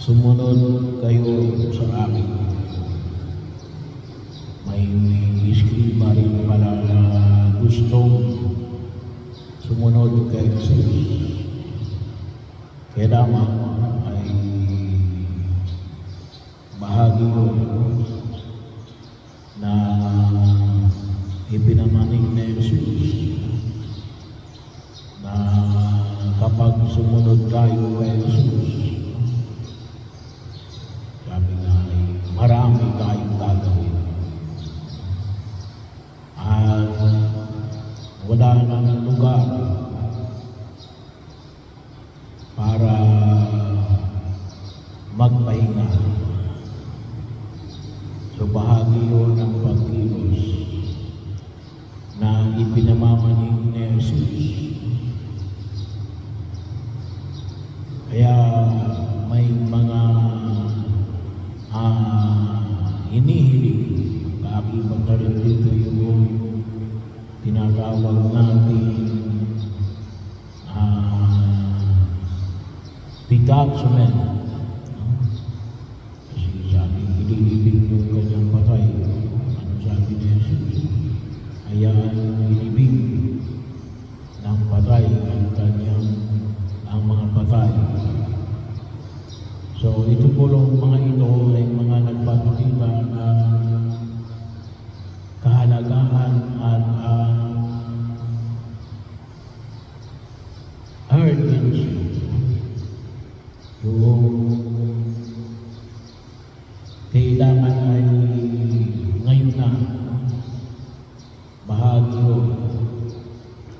Sumunod kayo sa akin. May iskriba rin pala na gustong sumunod kay Jesus. Kailangan ay bahagi yun na ipinamanig na Jesus na kapag sumunod tayo kay Jesus, sabi nga ay marami tayong gagawin. At wala nang lugar para magpahinga. So bahagi yun ng pagkilos na ipinamamanig ni Jesus. Kaya may mga hinihiling, kaakibat na rin dito yung tinatawag natin detachment. Kasi sabi, ililibig yung kanyang patay. Ano sabi ni Jesus? Hayaan ilibig ng patay ang mga patay. So ito po lang mga ito ay mga nagpapakita na kahalagahan at urgency. Yung kailangan ay ngayon na bahagi yun.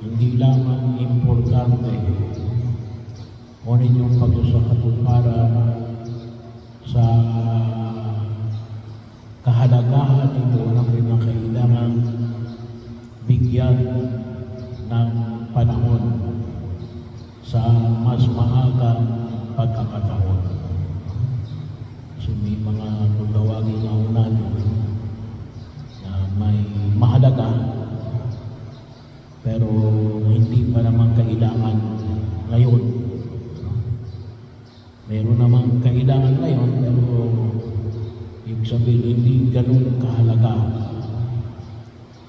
Hindi lamang importante ngunit yung pagsasakatuparan sa kahalagahan ito na kailangan bigyan ng panahon sa mas maagang pagkakataon. So may mga tawagin na unan na may mahalaga pero hindi pa naman kailangan ngayon. Meron naman kailangan ngayon pero ibig sabihin hindi ganun kahalaga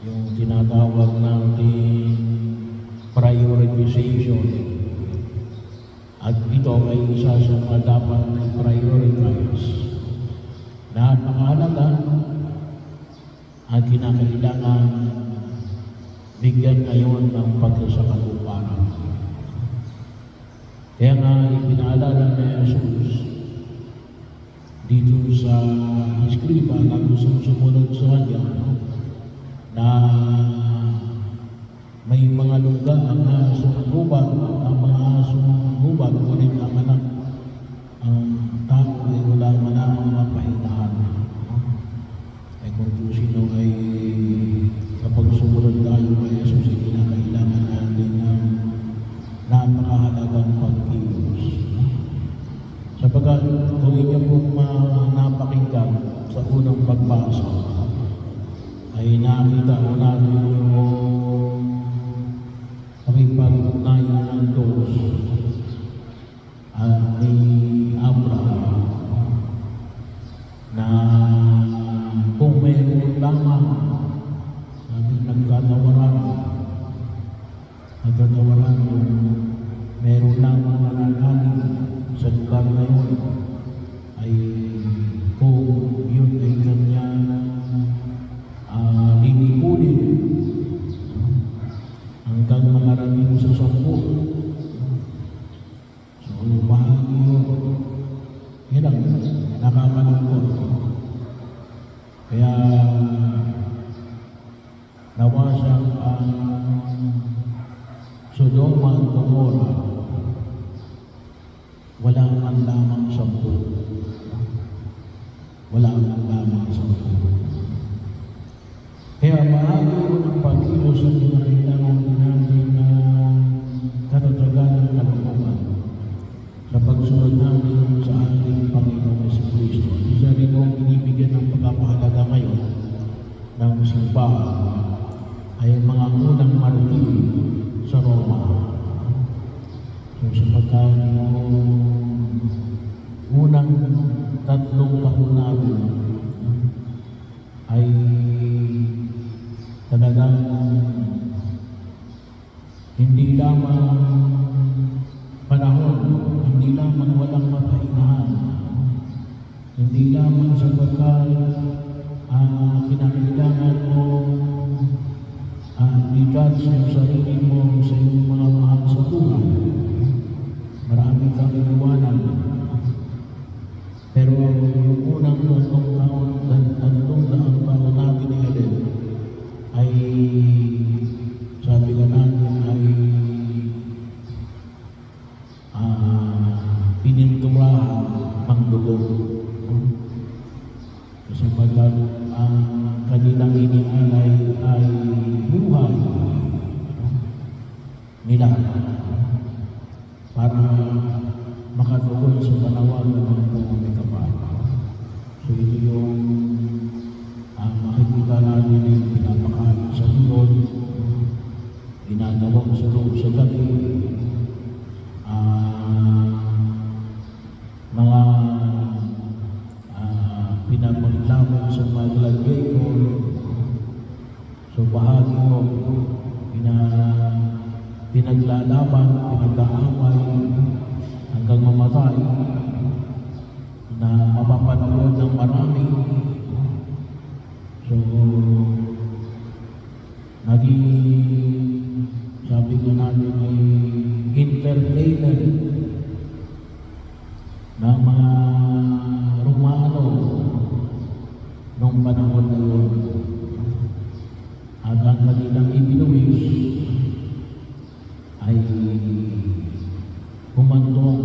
yung tinatawag natin prioritization. At ito ay isa sa mga dapat na prioritize. Napakahalaga at kinakailangan bigyan ngayon ng pagsasakatuparan. Kaya nga ipinaalala ni Jesus dito sa iskriba na gustong sumunod sa kanya na may mga lugar ang asong hubad, ang mga asong hubad, ngunit ang anak, ang tao ay wala man ang mapahingahan. Ay kung sino ay kapag sumunod tayo kay Jesus, ay kinakailangan natin ng napakahalagang pagkilos. Sapagkat kung inyo pong napakinggan sa unang pagbasa, ay nakita ko natin yung pakipag-ugnayan ng Diyos at ni Abraham na kung mayroon lamang natin nagkatawaran kung mayroon lamang nananalig sa lugar na yun ay kung yun ay kanyang lilipunin hanggang makarating sa 10. So, bahagi yun. Yan ang nakakalungkot. Kaya, nawasak ang Sodoma at Gomora. Wala man lamang 10. Wala man lamang 10. Kaya bahagi yun ang pag-ilos at kinakailangan natin na katatagan ng kalooban sa pagsunod namin sa ating Panginoong Jesucristo. Isa rin ang binibigyan ng pagpapahalaga ngayon ng simbahan ay mga unang martir sa Roma. So sapagkat yung unang Hindi lamang sapagkat kinakailangan mo i-judge yung sarili mo sa iyong mga mahal sa buhay. Marami kang iniwanan. Pero yung unang 3 taon natin ni Eden ay sabi ka natin ay pininturahan ng dugo. Kasi pagkat ang kanilang inialay ay buhay nila para makatugon sa panawagan ng pumikapal. So ito yung makikita natin yung pinapakain sa Lord, ginagawang sa loob sa gabi, mga pinapaglaban sa mga gladiator. So bahagi mo, pinaglalaban, pinag-aamay hanggang mamatay na mapapanood ng marami. So naging sabi nga natin ay entertainer ng mga Romano noong panahon na yun. At ang kanilang ibinuwis ay humantong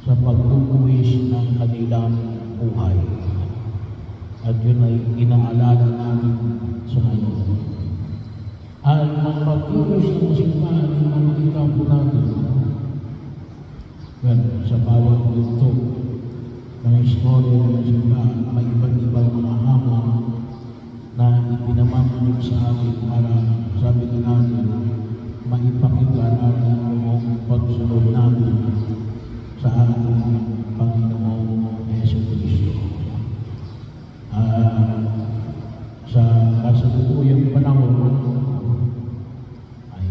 sa pagbubuwis ng kanilang buhay. At yun ay inaalala natin sa ngayon. At ang pagbubuwis ng simbahan ay makikita po natin. Well, sa bawat yugto ng istorya ng simbahan, may iba't ibang mga hamon na ipinamamanig sa atin para sabi nga natin, maipakita natin yung pagsunod natin sa ating Panginoong Jesucristo. Sa kasalukuyang panahon ay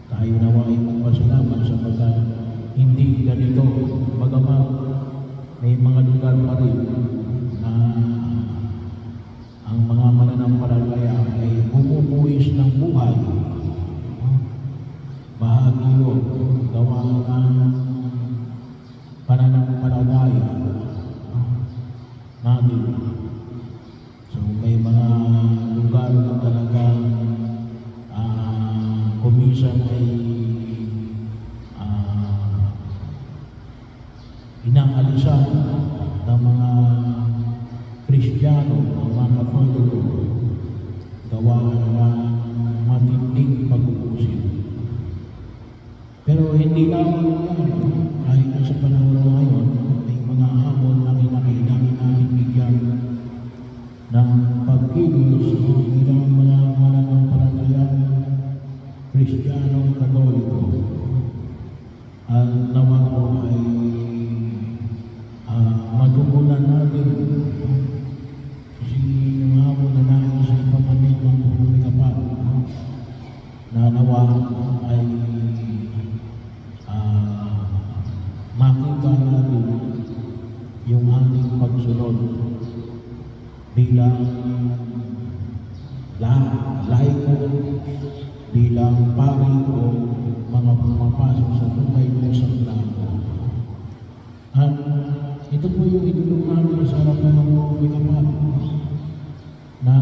tayo nawa ay magpasalamat sapagkat hindi ganito, bagamat may mga lugar pa rin na ang mga mananampalataya ay bumubuwis ng buhay. Bahagi yun, gawa ng pananampalataya natin. So may mga lugar na talagang kuminsan ay inaalisan ng mga Kristiyano, ng mga Katoliko, gawa ng matinding pag-uusip. Pero hindi lamang yan, kahit na sa panahon na ngayon, may mga hamon na kinakailangan natin bigyan ng pagkilos bilang mga mananampalataya Kristiyano Katoliko. At nawa ko ay matugunan natin kasi yung hamon na nais sa ipapamit ng pumikapal na nawa ay makita natin yung ating pagsunod bilang laiko, bilang pari o mga pumapasok sa buhay ng isang lago. At ito po yung itulong namin sa harapan ng pumikapal na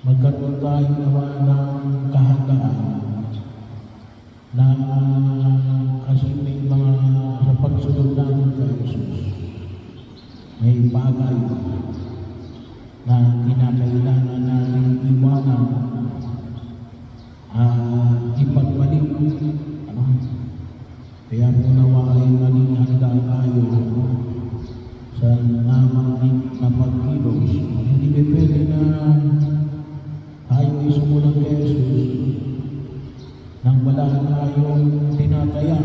magkaroon tayo nawa ng kahandaan na kasi may mga sa pagsunod natin kay Jesus may bagay na kinakailangan natin iwanan ipagbalik. Kaya po nawa ay maging handa tayo sa namang na pagkilos. Hindi pwede na tayo ay sumunod kay Jesus nang wala tayong tinataya.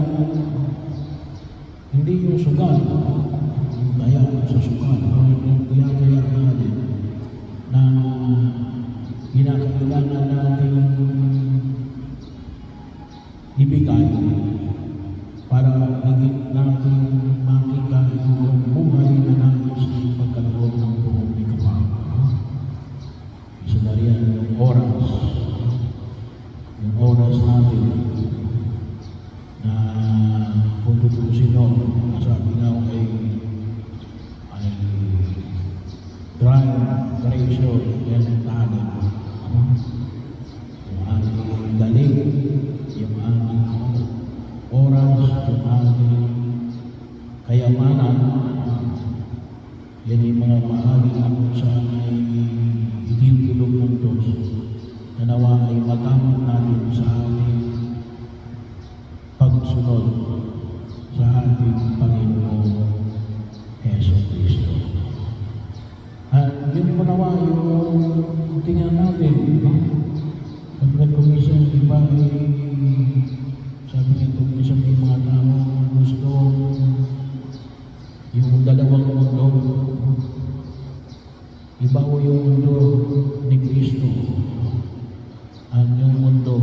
Hindi yung sugal, yung taya sa sugal, yung tinataya natin na kinakailangan natin ibigay para higit natin makita yung buhay na nais ng pagkaloob ng buong ikaw. Isa na rin yung oras natin na kung tutusin nyo, sabi nga ko ay dry treasure and talent. Yung ating galing, yung ating oras, yung ating kayamanan, yan yung mga mahali na kung saan ay itinulog ng Diyos na nawa ay magamit natin sa ating pagsunod sa ating Panginoon Heso Kristo. At yun mo nawa yung tingnan natin, no? Pagkat kung isang iba ay sabi nga kung isang may mga tao gusto yung dalawang mundo, iba o yung mundo ni Kristo at yung mundo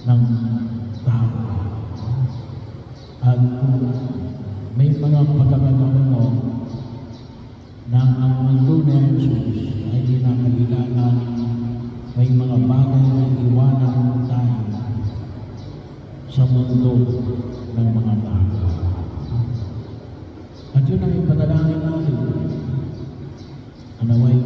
ng tao. At kung may mga pagkakataon mo na ang mundo ni Jesus ay kinakailangan may mga bagay na iwanan tayo sa mundo ng mga tao. At yun ang ipanalangin natin. Anaway